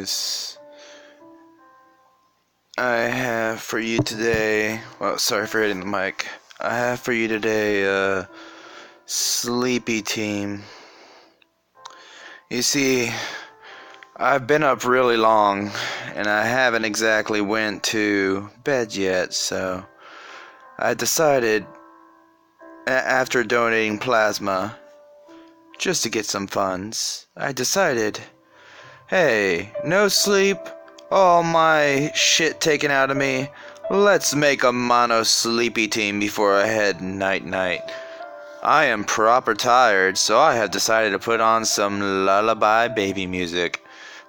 anyways, I have for you today, well, sorry for hitting the mic. I have for you today, sleepy team. You see, I've been up really long, and I haven't exactly went to bed yet, so I decided, after donating plasma, just to get some funds, I decided, hey, no sleep, all my shit taken out of me, let's make a mono sleepy team before I head night-night. I am proper tired, so I have decided to put on some lullaby baby music.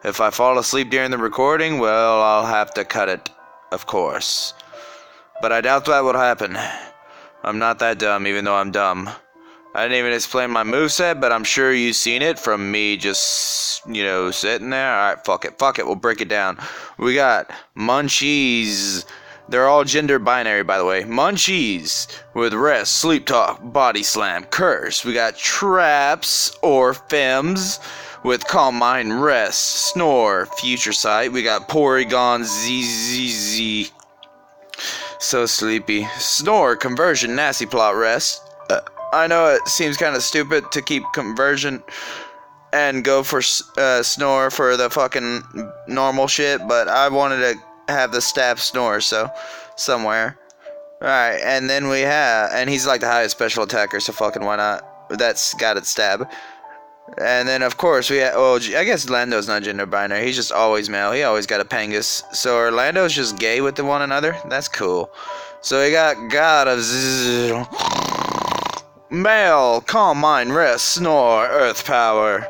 If I fall asleep during the recording, well, I'll have to cut it, of course. But I doubt that will happen. I'm not that dumb, even though I'm dumb. I didn't even explain my moveset, but I'm sure you've seen it from me just, sitting there. Alright, fuck it, we'll break it down. We got Munchies. They're all gender binary, by the way. Munchies with rest, sleep talk, body slam, curse. We got Traps or Femmes with calm mind, rest, snore, future sight. We got Porygon ZZZ. So sleepy. Snore, conversion, nasty plot, rest. I know it seems kind of stupid to keep conversion and go for snore for the fucking normal shit, but I wanted to have the stab snore, so somewhere. Alright, and then we have, and he's like the highest special attacker, so fucking why not? That's got it stab. And then of course we have, I guess Lando's not gender binary, he's just always male, he always got a Pangus. So Orlando's just gay with one another? That's cool. So we got God of male, calm mind, rest, snore, earth power,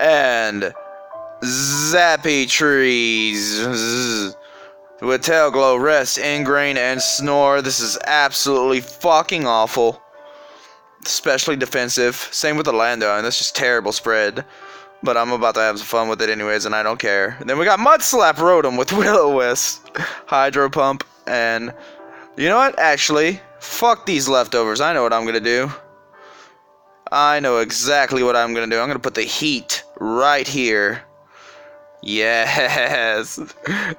and zappy trees with tail glow, rest, ingrain, and snore. This is absolutely fucking awful. Especially defensive. Same with the Lando, and that's just terrible spread. But I'm about to have some fun with it anyways, and I don't care. And then we got Mud Slap Rotom with Will-O-Wisp, Hydro Pump, and you know what? Actually, fuck these leftovers. I know what I'm gonna do. I know exactly what I'm gonna do. I'm gonna put the heat right here. Yes.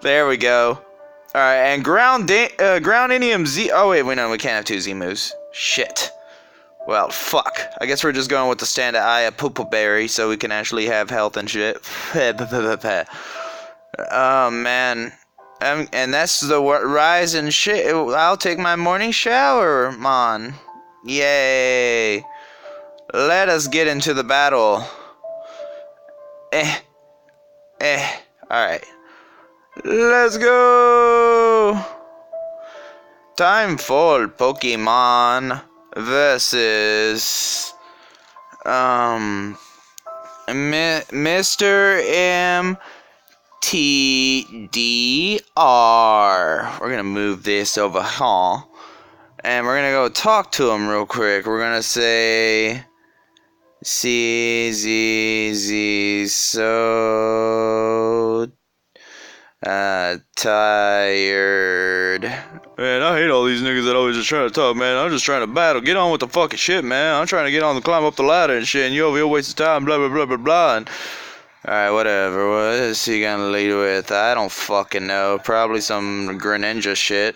There we go. Alright, and Ground Indium Z. Oh, wait, no, we can't have two Z moves. Shit. Well, fuck. I guess we're just going with the standard Aya Poopa Berry so we can actually have health and shit. Oh, man. And that's the rise and shit. I'll take my morning shower, man. Yay. Let us get into the battle. Alright. Let's go! Time for Pokemon versus Mr. MTDR. We're gonna move this over here, and we're gonna go talk to him real quick. We're gonna say CZZ so tired. Man, I hate all these niggas that always just trying to talk, man. I'm just trying to battle. Get on with the fucking shit, man. I'm trying to get on the climb up the ladder and shit, and you over here wasting time, blah, blah, blah, blah, blah. And alright, whatever. What is he gonna lead with? I don't fucking know. Probably some Greninja shit.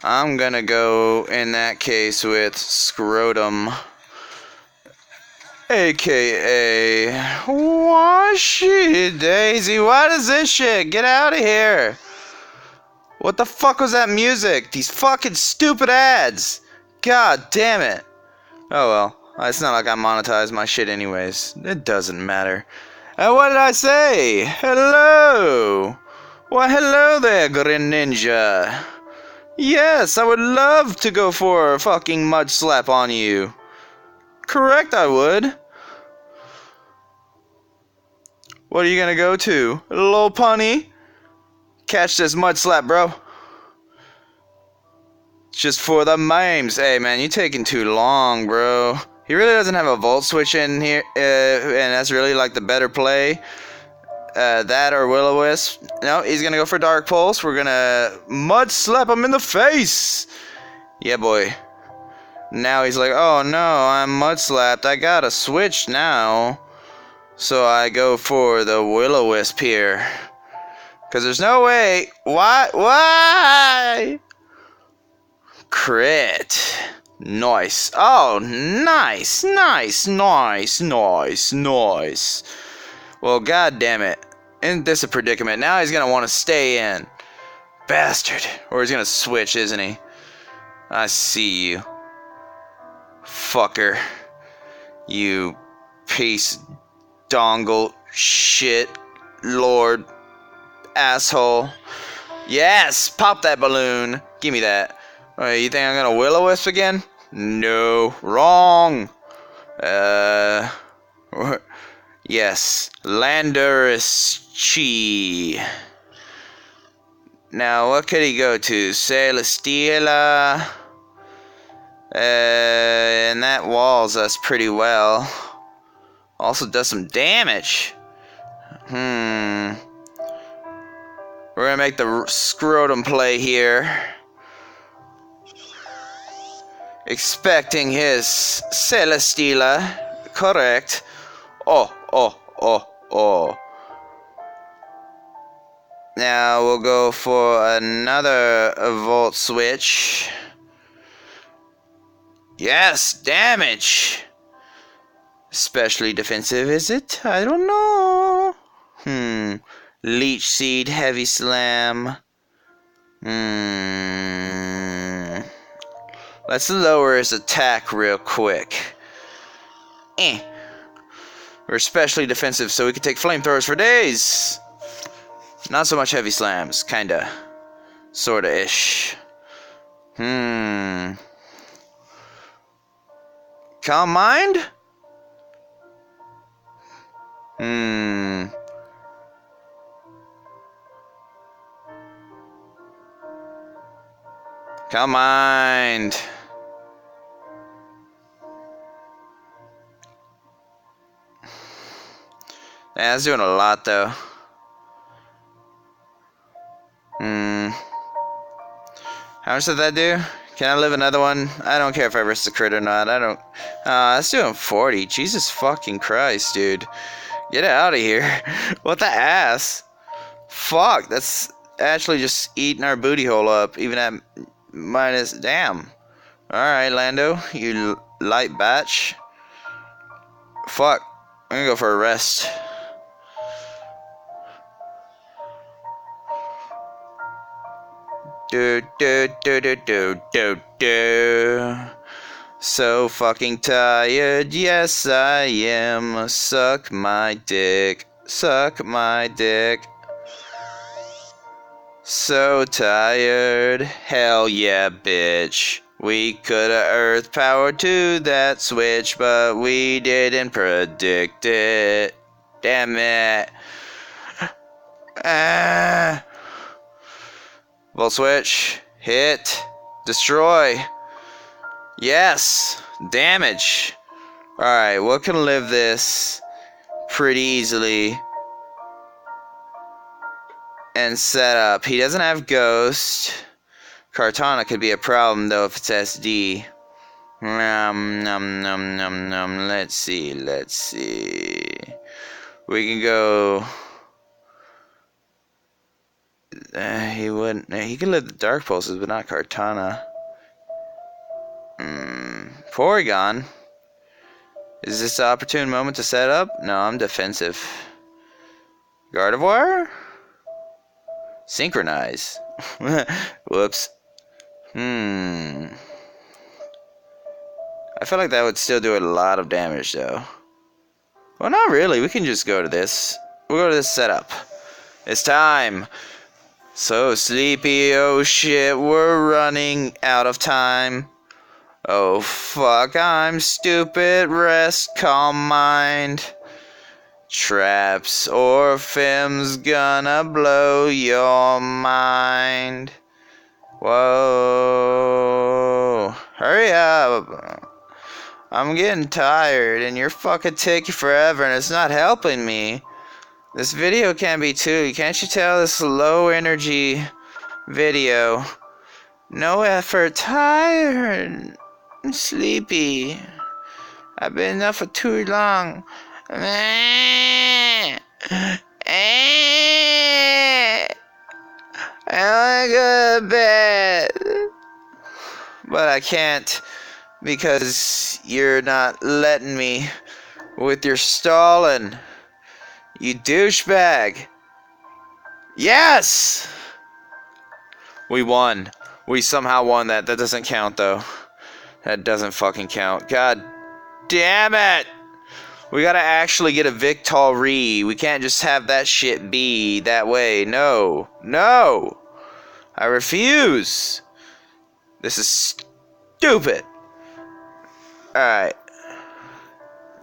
I'm gonna go, in that case, with Scrotum. AKA Washi Daisy. What is this shit? Get out of here. What the fuck was that music? These fucking stupid ads. God damn it. Oh well. It's not like I monetized my shit anyways. It doesn't matter. And what did I say? Hello. Why hello there, Greninja. Yes, I would love to go for a fucking mud slap on you. Correct, I would. What are you gonna go to? Little punny? Catch this mud slap, bro. Just for the memes. Hey, man, you're taking too long, bro. He really doesn't have a Volt Switch in here, and that's really like the better play. That or Will-O-Wisp. No, he's gonna go for Dark Pulse. We're gonna mud slap him in the face. Yeah, boy. Now he's like, oh no, I'm mud slapped. I gotta switch now. So I go for the Will-O-Wisp here. Because there's no way. Why? Why? Crit. Nice. Oh, nice. Nice. Nice. Nice. Nice. Well, god damn it. Isn't this a predicament? Now he's going to want to stay in. Bastard. Or he's going to switch, isn't he? I see you. Fucker. You piece dongle shit lord asshole. Yes, pop that balloon. Give me that. Alright, you think I'm gonna Will-O-Wisp again? No, wrong. Yes, Landorus Chi. Now, what could he go to? Celesteela. And that walls us pretty well. Also does some damage. We're gonna make the scrotum play here. Expecting his Celesteela. Correct. Oh. Now we'll go for another Volt Switch. Yes, damage. Especially defensive, is it? I don't know. Leech Seed, Heavy Slam. Let's lower his attack real quick. We're especially defensive, so we can take flamethrowers for days. Not so much heavy slams, kinda. Sorta-ish. Calm Mind? Calm Mind. Yeah, that's doing a lot, though. How much did that do? Can I live another one? I don't care if I risk the crit or not. I don't... that's doing 40. Jesus fucking Christ, dude. Get out of here. What the ass? Fuck, that's actually just eating our booty hole up. Even at minus... Damn. Alright, Lando. You light batch. Fuck. I'm gonna go for a rest. Do. So fucking tired, yes I am. Suck my dick, suck my dick. So tired, hell yeah, bitch. We coulda earth power to that switch, but we didn't predict it. Damn it. Volt switch, hit, destroy. Yes, damage. Alright, what can live this pretty easily and set up? He doesn't have Ghost. Kartana could be a problem though if it's SD. Let's see. We can go... he wouldn't... He could live the Dark Pulses, but not Kartana. Porygon. Is this the opportune moment to set up? No, I'm defensive. Gardevoir? Synchronize. Whoops. I feel like that would still do a lot of damage, though. Well, not really. We can just go to this. We'll go to this setup. It's time. So sleepy, oh shit, we're running out of time. Oh fuck, I'm stupid, rest, calm mind. Traps or Fem's gonna blow your mind. Whoa, hurry up. I'm getting tired and you're fucking taking forever and it's not helping me. This video can be too. Can't you tell this low energy video? No effort, tired, and sleepy. I've been up for too long. I wanna go to bed. But I can't because you're not letting me with your stalling. You douchebag. Yes! We won. We somehow won that. That doesn't count though. That doesn't fucking count. God damn it! We gotta actually get a victory. We can't just have that shit be that way. No. No! I refuse! This is stupid. Alright.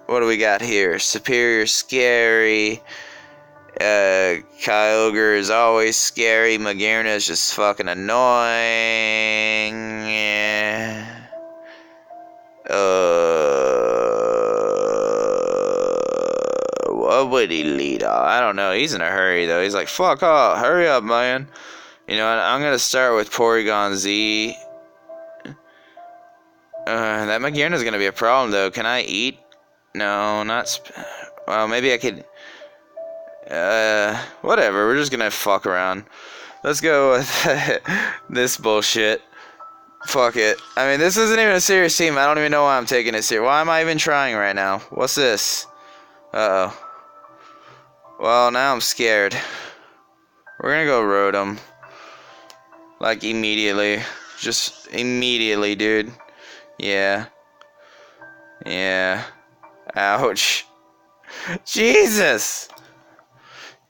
What do we got here? Superior scary. Kyogre is always scary. Magearna is just fucking annoying. What would he lead off? I don't know. He's in a hurry though. He's like, fuck off. Hurry up, man. You know what? I'm gonna start with Porygon Z. That Magearna is gonna be a problem though. Can I eat? No, not. Well, maybe I could. Whatever. We're just gonna fuck around. Let's go with this bullshit. Fuck it. I mean, this isn't even a serious team. I don't even know why I'm taking it serious. Why am I even trying right now? What's this? Uh-oh. Well, now I'm scared. We're gonna go Rotom. Like, immediately. Just immediately, dude. Yeah. Yeah. Ouch. Jesus!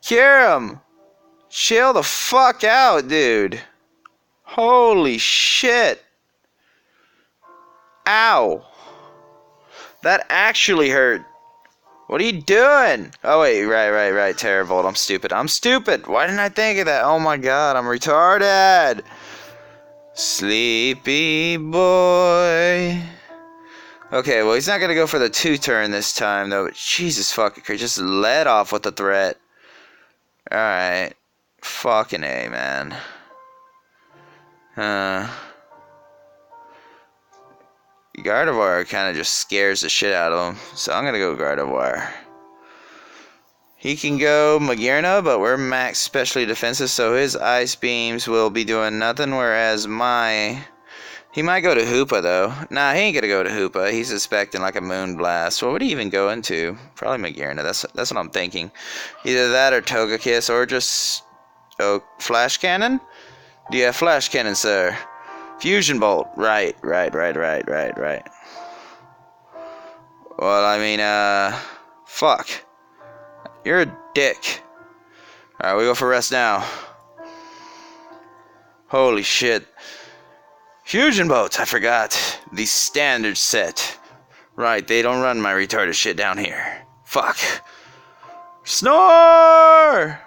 Cure him! Chill the fuck out, dude. Holy shit. Ow. That actually hurt. What are you doing? Oh, wait. Right. Terravolt. I'm stupid. Why didn't I think of that? Oh, my God. I'm retarded. Sleepy boy. Okay, well, he's not going to go for the 2-turn this time, though. But Jesus fucking Christ. Just let off with the threat. Alright. Fucking A, man. Gardevoir kind of just scares the shit out of him. So I'm going to go Gardevoir. He can go Magearna, but we're max specially defensive, so his Ice Beams will be doing nothing, whereas my... He might go to Hoopa, though. Nah, he ain't going to go to Hoopa. He's expecting like a Moonblast. What would he even go into? Probably Magearna. That's what I'm thinking. Either that or Togekiss, or just... Oh, Flash Cannon? Do you have Flash Cannon, sir? Fusion Bolt. Right. Well, I mean, fuck. You're a dick. Alright, we go for rest now. Holy shit. Fusion Bolts, I forgot. The standard set. Right, they don't run my retarded shit down here. Fuck. Snore!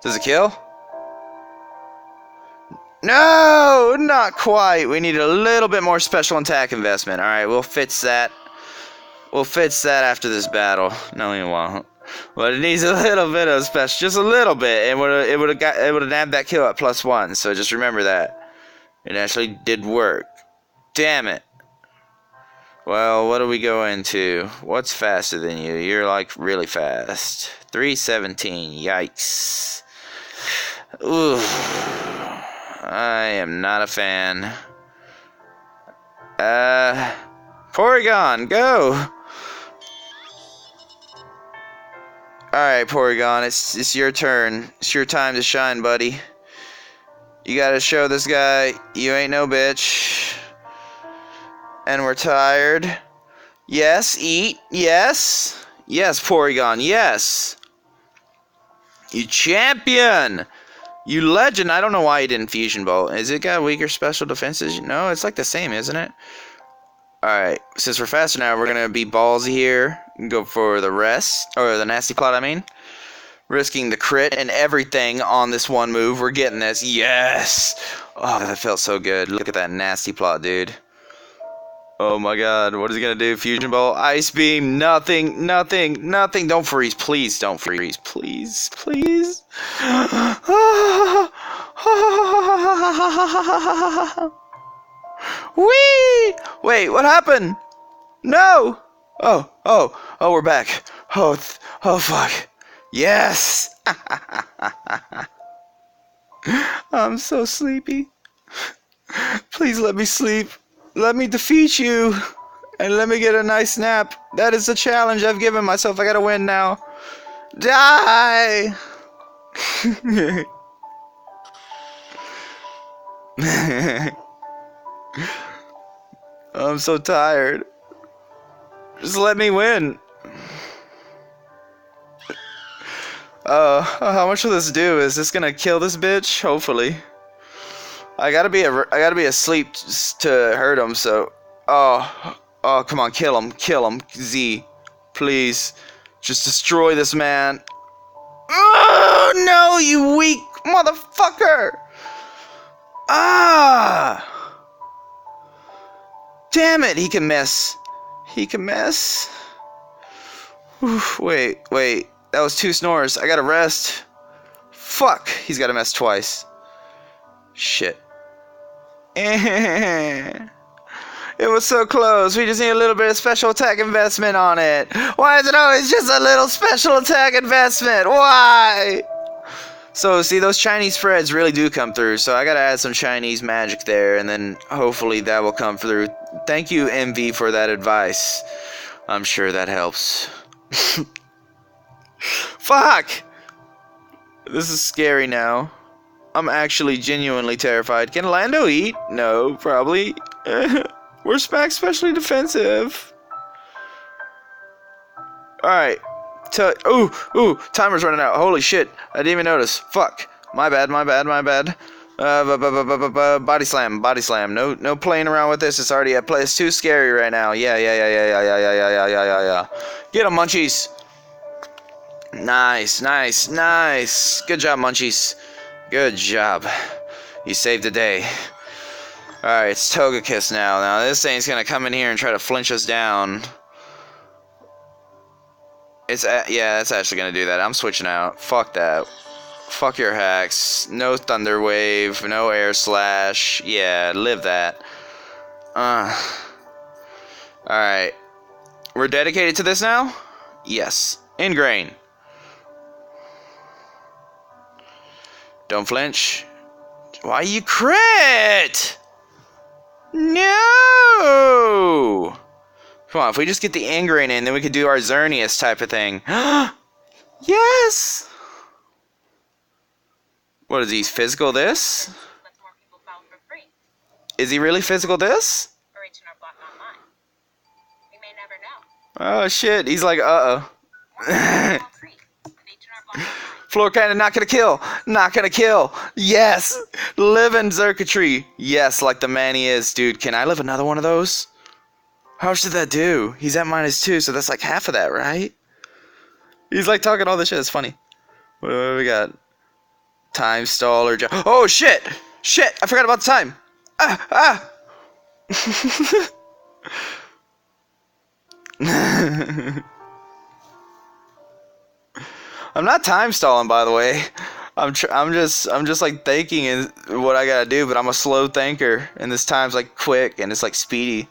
Does it kill? No, not quite. We need a little bit more special attack investment. Alright, we'll fix that. We'll fix that after this battle. No, we won't. But it needs a little bit of special, just a little bit. It would have nabbed that kill at +1. So just remember that. It actually did work. Damn it. Well, what do we go into? What's faster than you? You're like really fast. 317. Yikes. Ooh. I am not a fan. Porygon, go! Alright, Porygon, it's your turn. It's your time to shine, buddy. You gotta show this guy you ain't no bitch. And we're tired. Yes, eat. Yes. Yes, Porygon, yes. You champion! You legend. I don't know why he didn't Fusion Bolt. Is it got weaker special defenses? No, it's like the same, isn't it? Alright, since we're faster now, we're gonna be ballsy here. Go for the rest. Or the nasty plot, I mean. Risking the crit and everything on this one move. We're getting this. Yes! Oh, that felt so good. Look at that nasty plot, dude. Oh my god, what is he gonna do? Fusion Bolt, Ice Beam, nothing. Don't freeze, please don't freeze. Please. Whee! Wait, what happened? No! Oh, we're back. Oh, fuck. Yes! I'm so sleepy. Please let me sleep. Let me defeat you. And let me get a nice nap. That is the challenge I've given myself. I gotta win now. Die! I'm so tired. Just let me win. How much will this do? Is this gonna kill this bitch? Hopefully. I gotta be asleep to hurt him. So, oh, come on, kill him, Z, please, just destroy this man. Oh no, you weak motherfucker! Ah, damn it, he can miss. He can miss. Oof, wait, that was 2 snores. I gotta rest. Fuck, he's gotta miss twice. Shit. It was so close. We just need a little bit of special attack investment on it. Why is it always just a little special attack investment? Why? So, see, those Chinese Freds really do come through. So I gotta add some Chinese magic there, and then hopefully that will come through. Thank you, MV, for that advice. I'm sure that helps. Fuck! This is scary now. I'm actually genuinely terrified. Can Lando eat? No, probably. We're specially defensive. Alright. Ooh, timer's running out. Holy shit. I didn't even notice. Fuck. My bad. Body slam. No playing around with this. It's already at play. It's too scary right now. Yeah. Get him, munchies. Nice. Good job, munchies. Good job. You saved the day. Alright, it's Togekiss now. Now, this thing's gonna come in here and try to flinch us down. Yeah, it's actually gonna do that. I'm switching out. Fuck that. Fuck your hacks. No Thunder Wave. No Air Slash. Yeah, live that. Alright. We're dedicated to this now? Yes. Ingrain. Don't flinch. Why you crit? No! Come on, if we just get the Ingrain in, then we could do our Xerneas type of thing. Yes! What is he, physical this? Is he really physical this? Oh shit, he's like, uh-oh. Floor cannon, not gonna kill. Yes! Living circuitry. Yes, like the man he is. Dude, can I live another one of those? How much did that do? He's at -2, so that's like half of that, right? He's like talking all this shit. It's funny. What do we got? Time stall or... Oh, shit! Shit! I forgot about the time! I'm not time stalling, by the way. I'm just like thinking is what I gotta do, but I'm a slow thinker, and this time's like quick and it's like speedy.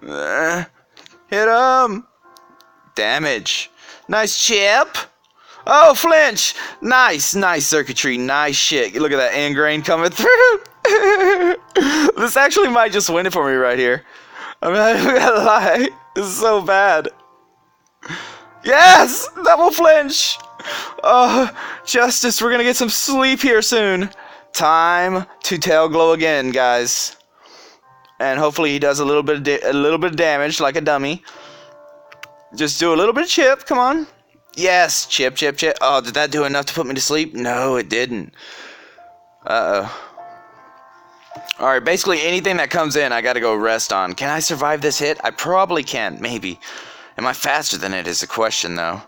Hit him! Damage. Nice chip. Oh, flinch! Nice circuitry. Nice shit. Look at that ingrain coming through. This actually might just win it for me right here. I'm not even gonna lie. This is so bad. Yes! Double flinch! Oh, Justice, we're gonna get some sleep here soon. Time to tail glow again, guys. And hopefully he does a little bit of damage like a dummy. Just do a little bit of chip, come on. Yes, chip. Oh, did that do enough to put me to sleep? No, it didn't. Uh-oh. Alright, basically anything that comes in, I gotta go rest on. Can I survive this hit? I probably can, maybe. Am I faster than it is a question, though.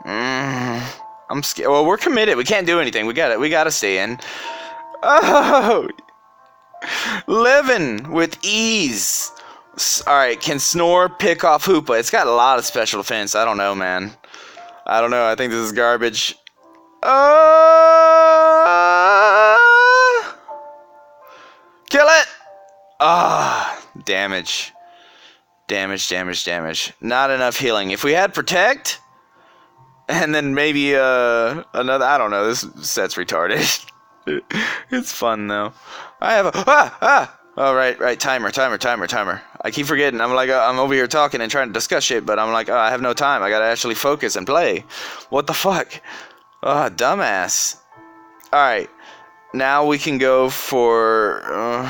I'm scared. Well, we're committed. We can't do anything. We gotta stay in. Oh! Living with ease. Alright, can Snore pick off Hoopa? It's got a lot of special defense. I don't know, man. I don't know. I think this is garbage. Kill it! Ah, damage. Damage, damage, damage. Not enough healing. If we had protect, and then maybe another. I don't know. This set's retarded. It's fun though. I have a Oh right. Timer. I keep forgetting. I'm like I'm over here talking and trying to discuss shit, but I'm like I have no time. I gotta actually focus and play. What the fuck? Dumbass. All right. Now we can go for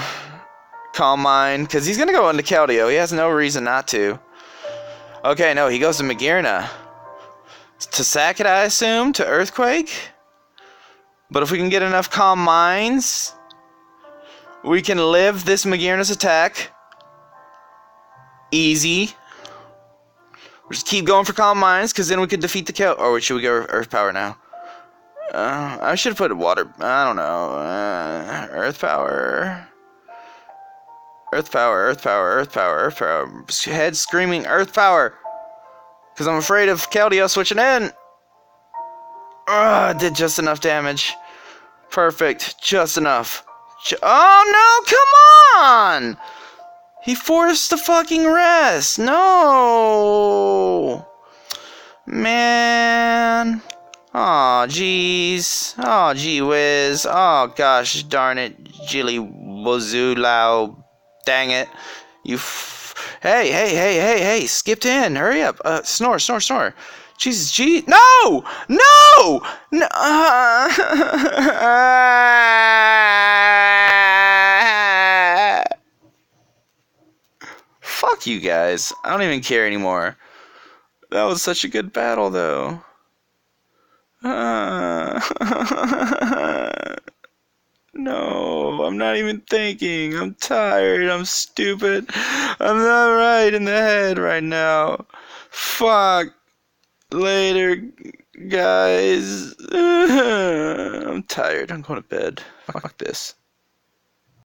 Calm Mind, because he's going to go into Keldeo. He has no reason not to. Okay, no, he goes to Magearna. To sack it, I assume, to Earthquake. But if we can get enough Calm Minds, we can live this Magearna's attack. Easy. We'll just keep going for Calm Minds, because then we could defeat the Keldeo. Or should we go Earth Power now? I should have put water. I don't know. Earth Power. Earth Power. Head screaming Earth Power. Because I'm afraid of Keldeo switching in. Did just enough damage. Perfect. Just enough. Oh no, come on! He forced the fucking rest. No! Man. Aw, jeez. Aw, gee whiz. Oh, gosh darn it. Jilly wazoo dang it. Hey. Skipped in. Hurry up. Snore. Jesus, gee. No! Fuck you guys. I don't even care anymore. That was such a good battle, though. No, I'm not even thinking. I'm tired. I'm stupid. I'm not right in the head right now. Fuck. Later, guys. I'm tired. I'm going to bed. Fuck this.